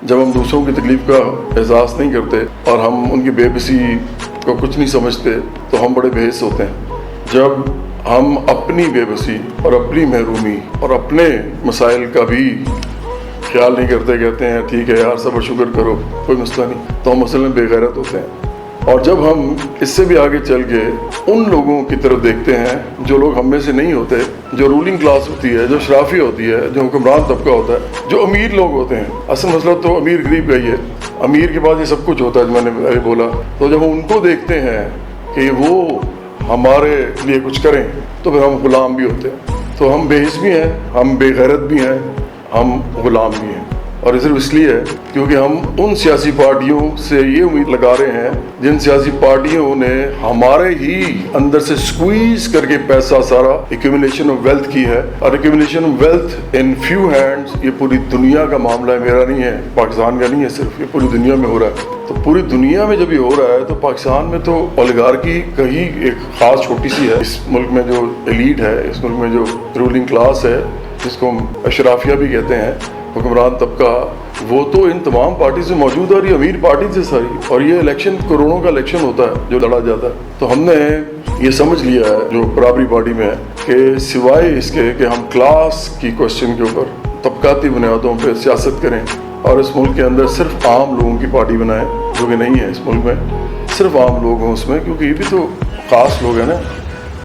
जब हम दूसरों की तकलीफ का एहसास नहीं करते और हम उनकी बेबसी को कुछ नहीं समझते तो हम बड़े बेहिस होते हैं। जब हम अपनी बेबसी और अपनी महरूमी और अपने मसाइल का भी ख्याल नहीं करते, कहते हैं ठीक है यार सब्र शुक्र करो कोई मसला नहीं, तो हम असल में बेगैरत होते हैं। और जब हम इससे भी आगे चल के उन लोगों की तरफ देखते हैं जो लोग हम में से नहीं होते, जो रूलिंग क्लास होती है, जो शराफी होती है, जो हुक्मरान तबका होता है, जो अमीर लोग होते हैं, असल मसला तो अमीर गरीब का ही है, अमीर के पास ये सब कुछ होता है जो मैंने अभी बोला। तो जब हम उनको देखते हैं कि वो हमारे लिए कुछ करें तो फिर हम गुलाम भी होते हैं। तो हम बेहिस भी हैं, हम बेगैरत भी हैं, हम गुलाम भी हैं। और ये सिर्फ इसलिए है क्योंकि हम उन सियासी पार्टियों से ये उम्मीद लगा रहे हैं जिन सियासी पार्टियों ने हमारे ही अंदर से स्क्वीज करके पैसा सारा एक्यूमुलेशन ऑफ वेल्थ की है। और accumulation of wealth in few hands ये पूरी दुनिया का मामला है, मेरा नहीं है, पाकिस्तान का नहीं है सिर्फ, ये पूरी दुनिया में हो रहा है। तो पूरी दुनिया में जब ये हो रहा है तो पाकिस्तान में तो ओलिगार्की का ही एक खास छोटी सी है। इस मुल्क में जो एलीट है, इस मुल्क में जो रूलिंग क्लास है, जिसको हम अशराफिया भी कहते हैं, हुक्मरान तबका, वो तो इन तमाम पार्टी से मौजूद है और ये अमीर पार्टी से सारी। और ये इलेक्शन करोड़ों का इलेक्शन होता है जो लड़ा जाता है। तो हमने ये समझ लिया है जो बराबरी पार्टी में है कि सिवाय इसके कि हम क्लास की क्वेश्चन के ऊपर तबकाती बुनियादों पर सियासत करें और इस मुल्क के अंदर सिर्फ आम लोगों की पार्टी बनाएं, जो कि नहीं है इस मुल्क में, सिर्फ आम लोग हों उसमें, क्योंकि ये भी तो खास लोग हैं ना।